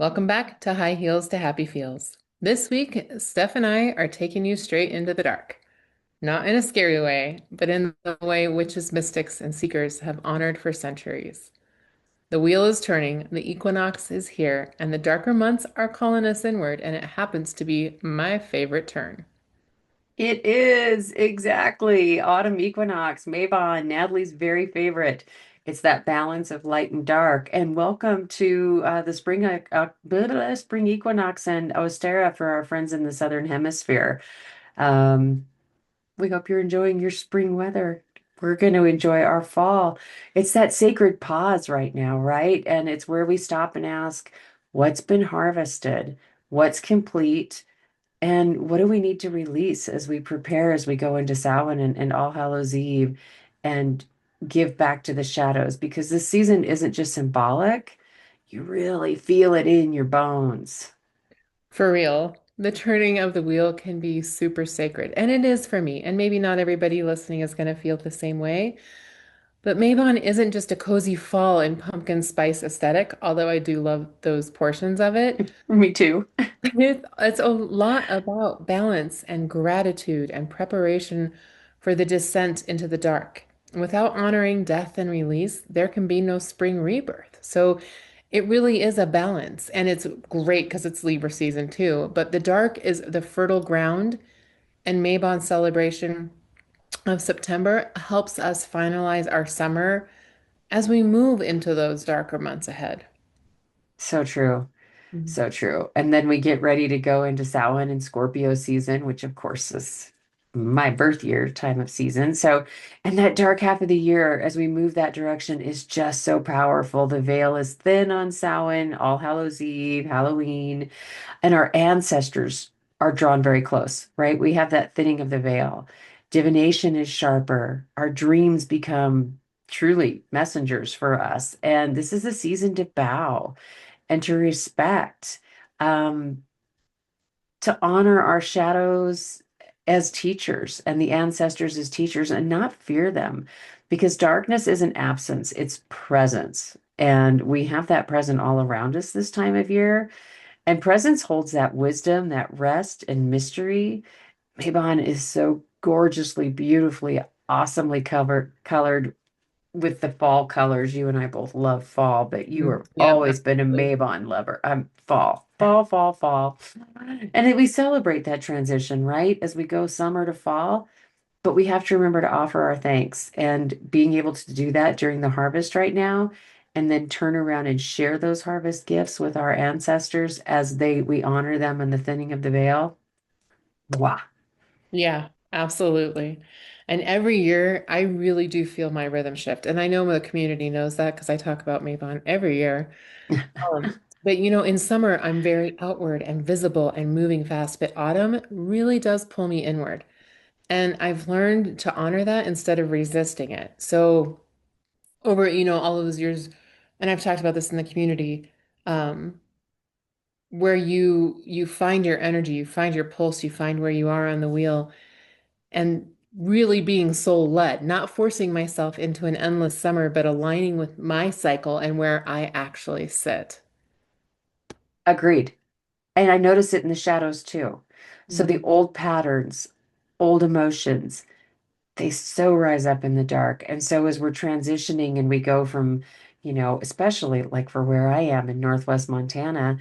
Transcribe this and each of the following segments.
Welcome back to High Heels to Happy Feels. This week, Steph and I are taking you straight into the dark. Not in a scary way, but in the way witches, mystics, and seekers have honored for centuries. The wheel is turning, the equinox is here, and the darker months are calling us inward, and it happens to be my favorite turn. It is exactly autumn equinox, Mabon, Natalie's very favorite. It's that balance of light and dark. And welcome to the spring equinox and Ostera for our friends in the Southern Hemisphere. Um, we hope you're enjoying your spring weather. We're going to enjoy our fall. It's that sacred pause right now, right? And it's where we stop and ask, what's been harvested? What's complete? And what do we need to release as we prepare, as we go into Samhain and All Hallows Eve and give back to the shadows? Because this season isn't just symbolic, you really feel it in your bones. For real, the turning of the wheel can be super sacred, and it is for me. And maybe not everybody listening is going to feel the same way. But Mabon isn't just a cozy fall and pumpkin spice aesthetic, although I do love those portions of it. Me too. It's a lot about balance and gratitude and preparation for the descent into the dark. Without honoring death and release, there can be no spring rebirth. So it really is a balance. And it's great because it's Libra season too. But the dark is the fertile ground, and Mabon's celebration of September helps us finalize our summer as we move into those darker months ahead. So true. Mhm. So true. And then we get ready to go into Samhain and Scorpio season, which of course is my birth year time of season. So, and that dark half of the year as we move that direction is just so powerful. The veil is thin on Samhain, All Hallows Eve, Halloween, and our ancestors are drawn very close, right? We have that thinning of the veil. Divination is sharper. Our dreams become truly messengers for us. And this is a season to bow and to respect, um, to honor our shadows as teachers and the ancestors as teachers and not fear them because darkness isn't absence, it's presence. And we have that present all around us this time of year. And presence holds that wisdom, that rest and mystery. Mabon is so gorgeously, beautifully, awesomely colored with the fall colors. You and I both love fall, but you have Yep, always been a absolutely. Mabon lover. I'm fall, fall, fall, fall. And then we celebrate that transition, right? As we go summer to fall. But we have to remember to offer our thanks and being able to do that during the harvest right now, and then turn around and share those harvest gifts with our ancestors as we honor them in the thinning of the veil. Wow. Yeah, absolutely. And every year, I really do feel my rhythm shift. And I know the community knows that because I talk about Mabon every year. But in summer, I'm very outward and visible and moving fast. But autumn really does pull me inward. And I've learned to honor that instead of resisting it. So over, all of those years, and I've talked about this in the community, um, where you find your energy, you find your pulse, you find where you are on the wheel, and really being soul led, not forcing myself into an endless summer, but aligning with my cycle and where I actually sit. Agreed. And I notice it in the shadows too. So the Mhm. old patterns, old emotions, they so rise up in the dark. And so as we're transitioning and we go from, especially like for where I am in Northwest Montana,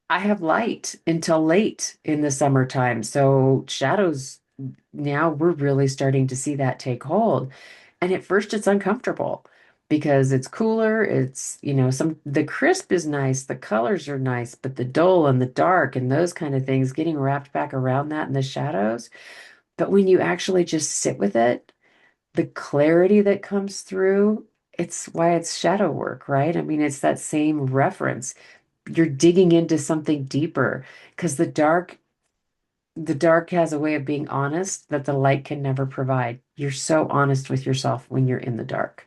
I have light until late in the summertime. So shadows, now we're really starting to see that take hold. And at first it's uncomfortable because it's cooler. It's, the crisp is nice, the colors are nice, but the dull and the dark and those kind of things getting wrapped back around that in the shadows. But when you actually just sit with it, the clarity that comes through, it's why it's shadow work, right? I mean, it's that same reference. You're digging into something deeper because the dark has a way of being honest that the light can never provide. You're so honest with yourself when you're in the dark.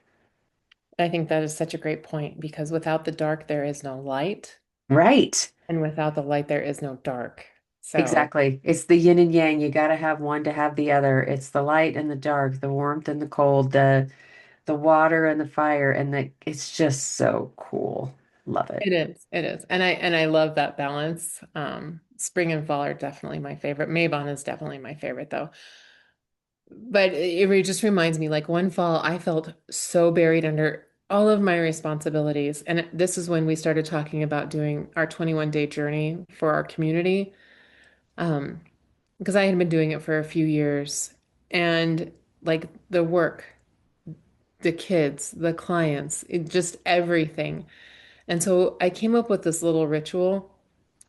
I think that is such a great point because without the dark, there is no light, Right. and without the light, there is no dark. So Exactly. It's the yin and yang. You got to have one to have the other. It's the light and the dark, the warmth and the cold, the water and the fire, and it's just so cool. Love it. It is. It is. And I love that balance. Spring and fall are definitely my favorite. Mabon is definitely my favorite though. But it just reminds me, like one fall, I felt so buried under all of my responsibilities. And this is when we started talking about doing our 21-day journey for our community. Um, because I had been doing it for a few years. And like the work, the kids, the clients, just everything. And so I came up with this little ritual.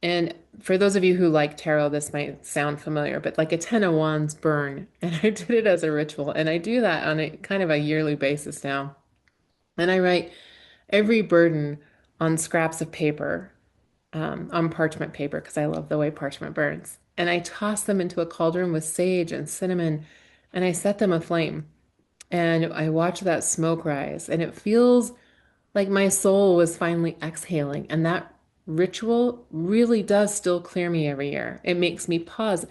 And for those of you who like tarot, this might sound familiar, but like a 10 of wands burn. And I did it as a ritual. And I do that on a kind of a yearly basis now. And I write every burden on scraps of paper, on parchment paper, because I love the way parchment burns. And I toss them into a cauldron with sage and cinnamon, and I set them aflame. And I watch that smoke rise, and it feels like my soul was finally exhaling. And that ritual really does still clear me every year. It makes me pause.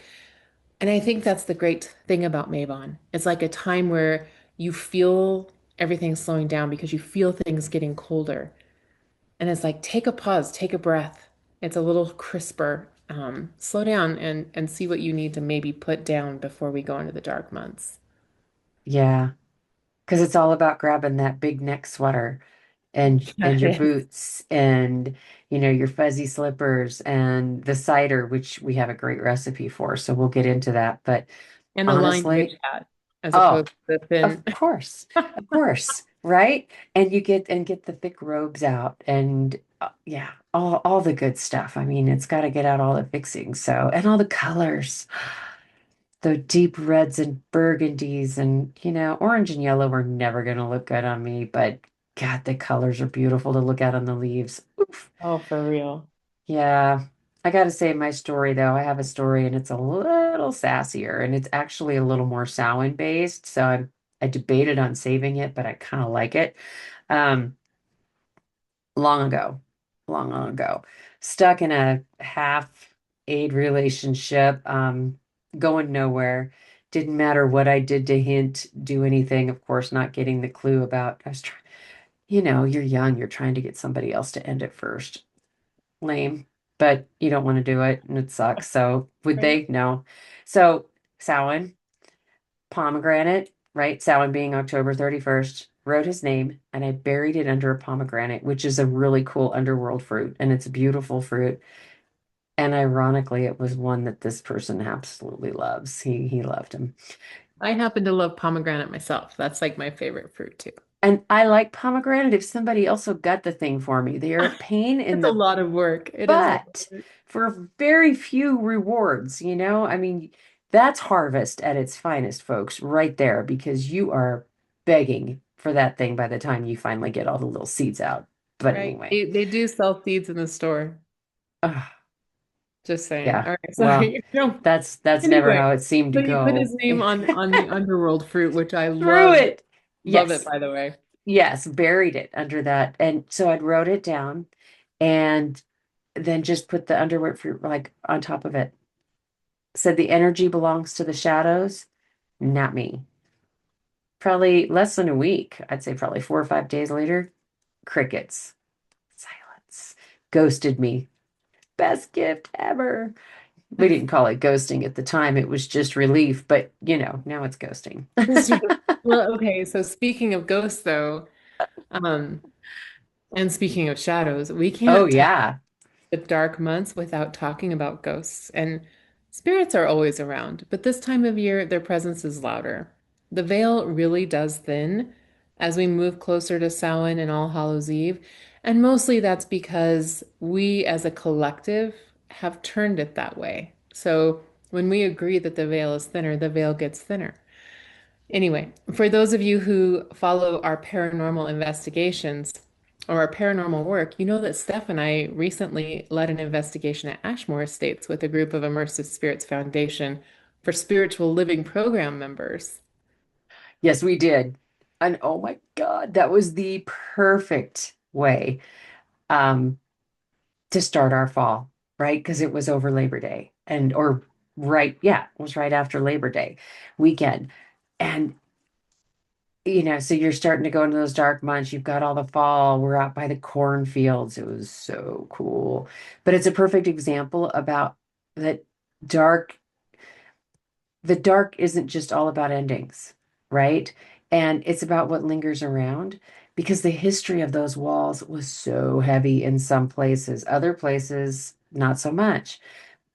And I think that's the great thing about Mabon. It's like a time where you feel everything slowing down because you feel things getting colder. And it's like, take a pause, take a breath. It's a little crisper. Slow down and see what you need to maybe put down before we go into the dark months. Yeah, because it's all about grabbing that big neck sweater and your boots and your fuzzy slippers and the cider, which we have a great recipe for, so we'll get into that. But And the lined witch honestly, hat as oh, opposed to the thin. of course, right? And you get the thick robes out and yeah, all the good stuff. I mean, it's got to get out all the fixings. So, and all the colors, the deep reds and burgundies and orange and yellow are never going to look good on me, but God, the colors are beautiful to look at on the leaves. Oof. Oh, for real. Yeah. I got to say my story though. I have a story and it's a little sassier and it's actually a little more Samhain based. So I debated on saving it, but I kind of like it. Um, long ago, long ago, stuck in a half aid relationship, going nowhere. Didn't matter what I did to hint, do anything. Of course, not getting the clue about, I was trying, you're young, you're trying to get somebody else to end it first. Lame, but you don't want to do it and it sucks. So would Right. they? No. So Samhain, pomegranate, right? Samhain being October 31st, wrote his name and I buried it under a pomegranate, which is a really cool underworld fruit and it's a beautiful fruit. And ironically, it was one that this person absolutely loves. He loved him. I happen to love pomegranate myself. That's like my favorite fruit too. And I like pomegranate if somebody also got the thing for me. They are a pain in It's a the lot of work. It is a lot of but work. for very few rewards. I mean, that's harvest at its finest, folks, right there, because you are begging for that thing by the time you finally get all the little seeds out. But Right. anyway, They do sell seeds in the store. ugh, Just saying. yeah. All right, Well, sorry. that's never Anyway, how it seemed to so you put his go. name on the underworld fruit, which I Through love. it. Love it, Yes. by the way. Yes, buried it under that. And so I'd wrote it down and then just put the underwear fruit like on top of it. Said the energy belongs to the shadows, not me. Probably less than a week. I'd say probably 4 or 5 days later, crickets, silence, ghosted me. Best gift ever. We didn't call it ghosting at the time. It was just relief, but now it's ghosting. Well, okay, so speaking of ghosts though, um, and speaking of shadows, we Oh, can't yeah. the dark months without talking about ghosts. And spirits are always around, but this time of year, their presence is louder. The veil really does thin as we move closer to Samhain and All Hallows Eve. And mostly that's because we as a collective have turned it that way. So when we agree that the veil is thinner, the veil gets thinner. Anyway, for those of you who follow our paranormal investigations or our paranormal work, you know that Steph and I recently led an investigation at Ashmore Estates with a group of Immersive Spirits Foundation for spiritual living program members. Yes, we did. And oh my God, that was the perfect way um to start our fall, right? Because it was over Labor Day or right, yeah, it was right after Labor Day weekend. And so you're starting to go into those dark months. You've got all the fall. We're out by the cornfields. It was so cool. But it's a perfect example about that dark the dark isn't just all about endings, right? And it's about what lingers around because the history of those walls was so heavy in some places, other places, not so much.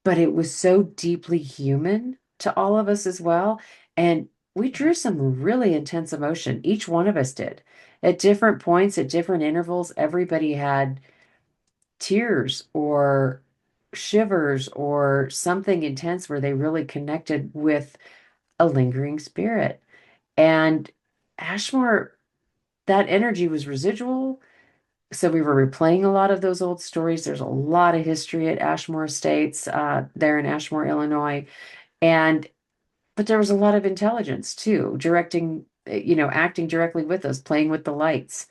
But it was so deeply human to all of us as well. And we drew some really intense emotion. Each one of us did. At different points, at different intervals, everybody had tears or shivers or something intense where they really connected with a lingering spirit. And Ashmore, that energy was residual. So we were replaying a lot of those old stories. There's a lot of history at Ashmore Estates, there in Ashmore, Illinois. And but there was a lot of intelligence too, directing, acting directly with us, playing with the lights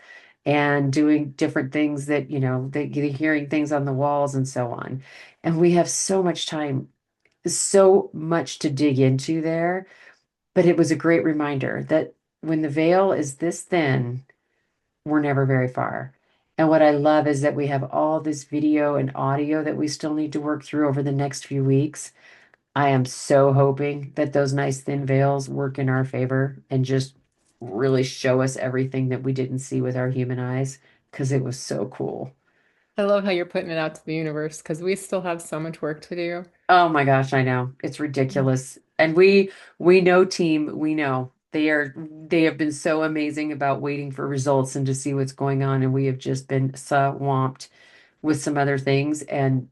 and doing different things that, hearing things on the walls and so on. And we have so much time, so much to dig into there. But it was a great reminder that when the veil is this thin, we're never very far. And what I love is that we have all this video and audio that we still need to work through over the next few weeks. I am so hoping that those nice thin veils work in our favor and just really show us everything that we didn't see with our human eyes because it was so cool. I love how you're putting it out to the universe because we still have so much work to do. Oh my gosh, I know. It's ridiculous. And we know team, we know. They have been so amazing about waiting for results and to see what's going on and we have just been swamped with some other things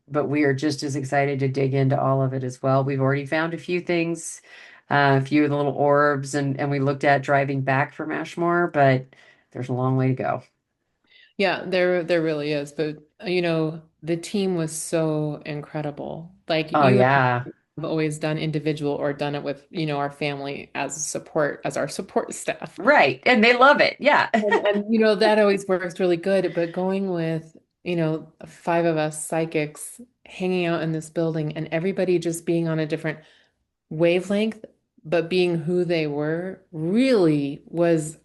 but we are just as excited to dig into all of it as well. We've already found a few things, a few of the little orbs and we looked at driving back from Ashmore, but there's a long way to go. Yeah, there really is. But the team was so incredible. Like Oh you and yeah. I have always done individual or done it with, our family as support, as our support staff. Right. And they love it. Yeah. And that always works really good. But going with, five of us psychics hanging out in this building and everybody just being on a different wavelength, but being who they were really was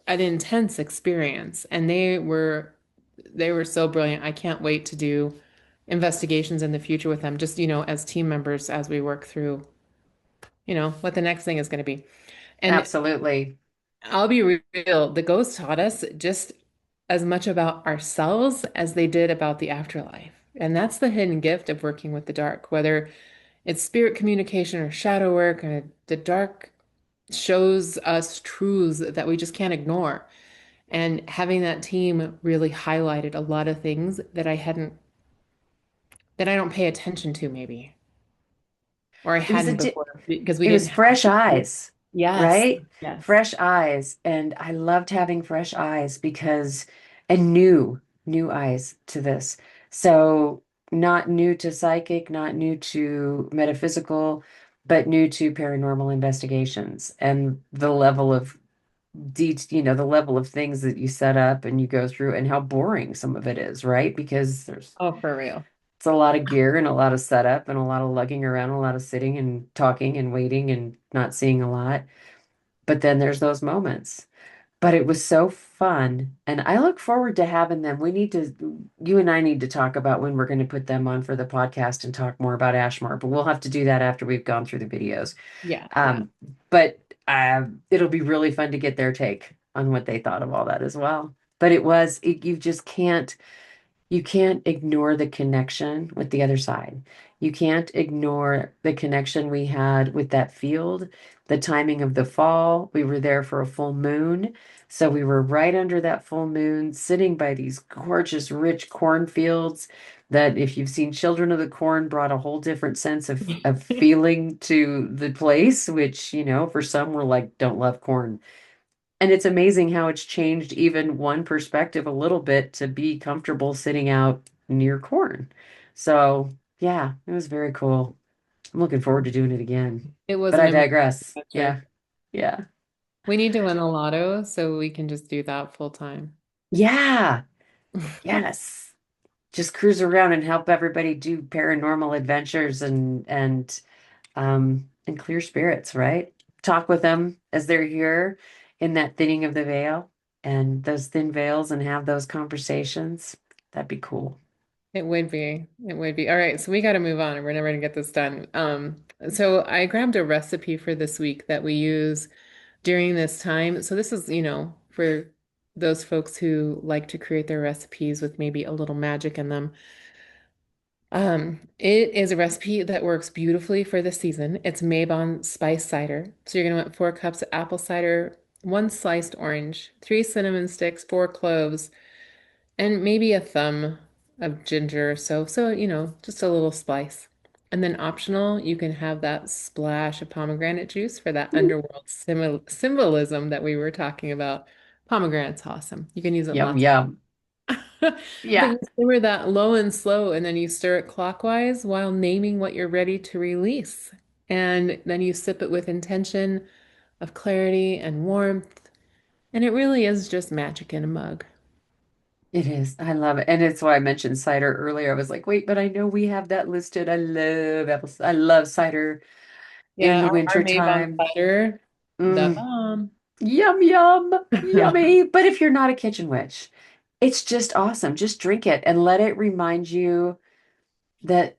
an intense experience. And they were so brilliant. I can't wait to do investigations in the future with them, just, as team members as we work through, what the next thing is going to be. And Absolutely. I'll be real, the ghosts taught us just as much about ourselves as they did about the afterlife. And that's the hidden gift of working with the dark, whether it's spirit communication or shadow work, or the dark shows us truths that we just can't ignore. And having that team really highlighted a lot of things that I don't pay attention to maybe, or I It was hadn't before because we it didn't was have fresh the tool. eyes, Yes. right? Yes. Fresh eyes. And I loved having fresh eyes and new eyes to this. So not new to psychic, not new to metaphysical, but new to paranormal investigations and the level of things that you set up and you go through and how boring some of it is, right? Because Oh, for real. it's a lot of gear and a lot of setup and a lot of lugging around, a lot of sitting and talking and waiting and not seeing a lot. But then there's those moments. But it was so fun. And I look forward to having them. You and I need to talk about when we're going to put them on for the podcast and talk more about Ashmore, but we'll have to do that after we've gone through the videos. Yeah. Yeah. Um, but it'll be really fun to get their take on what they thought of all that as well. But you just can't ignore the connection with the other side. You can't ignore the connection we had with that field, the timing of the fall. We were there for a full moon. So we were right under that full moon, sitting by these gorgeous, rich cornfields that, if you've seen Children of the Corn, brought a whole different sense of feeling to the place, which, for some were like, don't love corn. And it's amazing how it's changed even one perspective a little bit to be comfortable sitting out near corn. So, yeah, it was very cool. I'm looking forward to doing it again. It was But an I amazing digress. Yeah. adventure. Yeah. We need to win a lotto so we can just do that full time. Yeah. Yes. Just cruise around and help everybody do paranormal adventures and clear spirits, right? Talk with them as they're here in that thinning of the veil and those thin veils and have those conversations. That'd be cool. It would be. It would be. All right, so we got to move on. We're never going to get this done. So I grabbed a recipe for this week that we use during this time. So this is, for those folks who like to create their recipes with maybe a little magic in them. It is a recipe that works beautifully for the season. It's Mabon Spiced Cider. So you're gonna want 4 cups of apple cider, 1 sliced orange, 3 cinnamon sticks, 4 cloves, and maybe a thumb of ginger. So just a little slice. And then optional, you can have that splash of pomegranate juice for that underworld symbolism that we were talking about. Pomegranate's awesome. You can use it Yum, lots. yum. But Yeah, you simmer that low and slow, and then you stir it clockwise while naming what you're ready to release. And then you sip it with intention of clarity and warmth. And it really is just magic in a mug. it is. I love it. And it's why I mentioned cider earlier. I was like, wait, but I know we have that listed. I love I love cider in Yeah, the our winter Mabon time. cider, the Mm, bomb. yum, yum, yummy. But if you're not a kitchen witch, it's just awesome. Just drink it and let it remind you that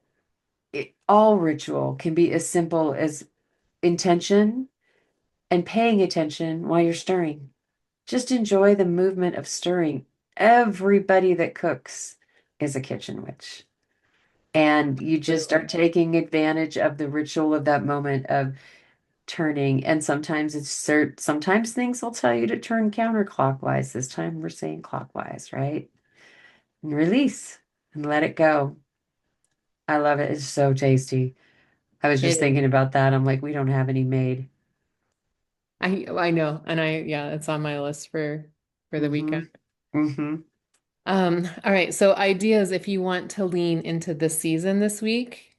all ritual can be as simple as intention and paying attention while you're stirring. Just enjoy the movement of stirring. Everybody that cooks is a kitchen witch. And you just are Absolutely. taking advantage of the ritual of that moment of turning. And sometimes sometimes things will tell you to turn counterclockwise. This time we're saying clockwise, right? And release and let it go. I love it. It's so tasty. I was It just is. thinking about that. I'm like, we don't have any made. I know, and yeah, it's on my list for the Mm-hmm. weekend. Mm-hmm. All right, so ideas if you want to lean into the season this week,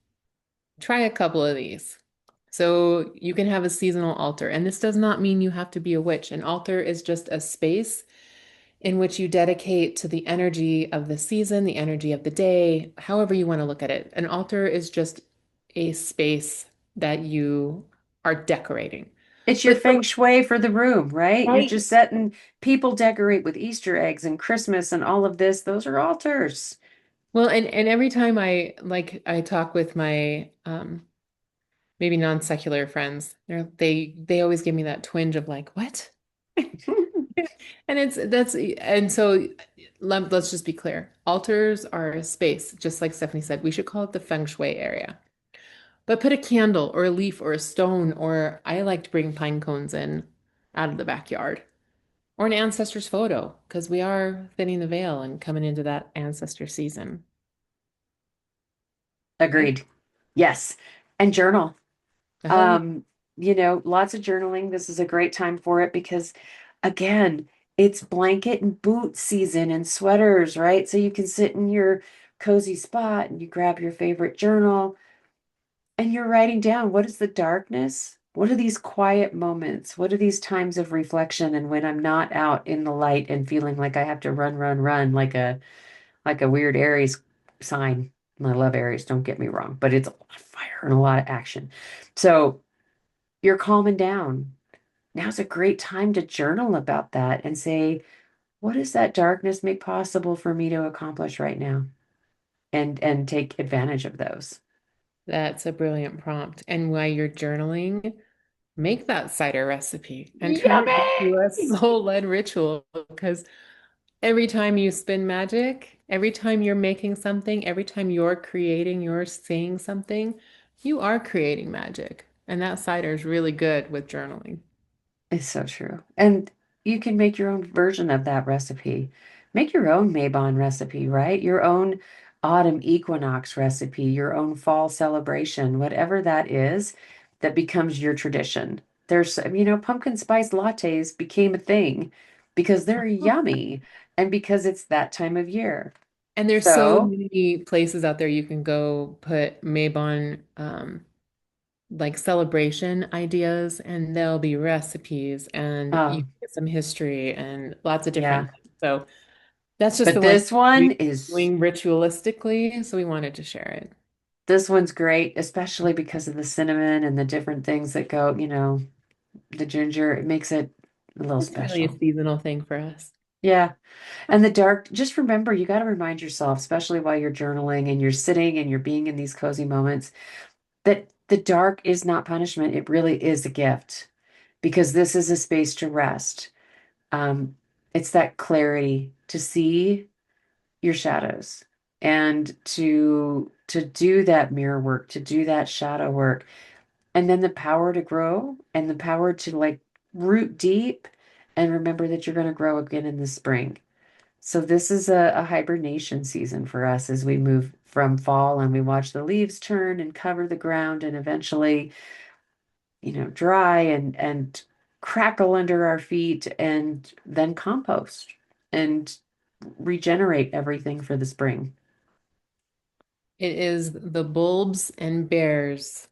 try a couple of these. So you can have a seasonal altar, and this does not mean you have to be a witch. An altar is just a space in which you dedicate to the energy of the season, the energy of the day, however you want to look at it. An altar is just a space that you are decorating. It's your But feng shui for the room, right? You're right. just setting people decorate with Easter eggs and Christmas and all of this. Those are altars. Well, and every time I talk with my maybe non-secular friends, they always give me that twinge of like, what? And so let's just be clear. Altars are a space, just like Stephanie said. We should call it the feng shui area. But put a candle or a leaf or a stone, or I like to bring pine cones in out of the backyard, or an ancestor's photo, because we are thinning the veil and coming into that ancestor season, right? Agreed. Yes. And journal. Oh, yeah. Um, lots of journaling. This is a great time for it because, again, it's blanket and boot season and sweaters, right? So you can sit in your cozy spot and you grab your favorite journal and you're writing down what is the darkness? What are these quiet moments? What are these times of reflection? And when I'm not out in the light and feeling like I have to run, run, run like a weird Aries sign. And I love Aries, don't get me wrong, but it's a lot of fire and a lot of action. So you're calming down. Now's a great time to journal about that and say, what does that darkness make possible for me to accomplish right now? And take advantage of those. That's a brilliant prompt. And while you're journaling, make that cider recipe and turn it into a Yummy! soul-led ritual because every time you spin magic, every time you're making something, every time you're creating, you're saying something, you are creating magic. And that cider is really good with journaling. It's so true. And you can make your own version of that recipe. Make your own Mabon recipe, right? Your own autumn equinox recipe, your own fall celebration, whatever that is, that becomes your tradition. Pumpkin spice lattes became a thing because they're yummy and because it's that time of year. And there's so So, many places out there you can go put Mabon like celebration ideas, and there'll be recipes, and you oh, can get some history and lots of yeah. different things. So that's just But the one this one we is doing ritualistically, so we wanted to share it. this one's great, especially because of the cinnamon and the different things that go, the ginger. It makes it a little It's really a special. seasonal thing for us. Yeah. And the dark, just remember, you got to remind yourself, especially while you're journaling and you're sitting and you're being in these cozy moments, that the dark is not punishment. It really is a gift because this is a space to rest. Um, it's that clarity to see your shadows and to do that mirror work, to do that shadow work, and then the power to grow and the power to like root deep and remember that you're going to grow again in the spring. So this is a hibernation season for us as we move from fall and we watch the leaves turn and cover the ground and eventually, dry and crackle under our feet and then compost and regenerate everything for the spring. It is the bulbs and bears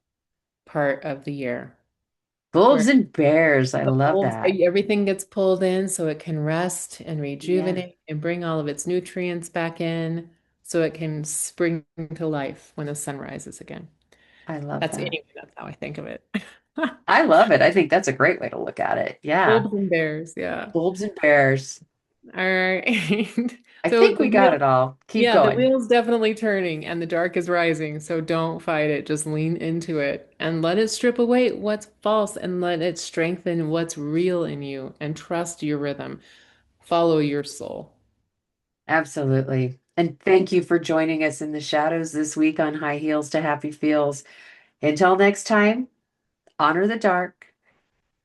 part of the year where Wolves and bears, I the love bulbs, that. everything gets pulled in so it can rest and Yeah, rejuvenate and bring all of its nutrients back in so it can spring to life when the sun rises again. I love That's that. anyway, that's how I think of it. I love it. I think that's a great way to look at it. Yeah. Bulbs and bears, yeah. Wolves and bears. All right. I So think the we got it wheel, all. Keep yeah, the going. wheel's definitely turning and the dark is rising. So don't fight it. Just lean into it and let it strip away what's false and let it strengthen what's real in you and trust your rhythm. Follow your soul. Absolutely. And thank you for joining us in the shadows this week on High Heels to Happy Feels. Until next time, honor the dark,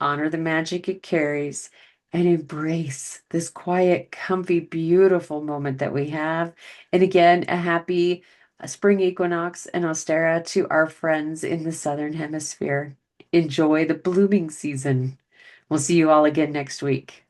honor the magic it carries, and embrace this quiet, comfy, beautiful moment that we have. And again, a happy spring equinox and Ostera to our friends in the Southern Hemisphere. Enjoy the blooming season. We'll see you all again next week.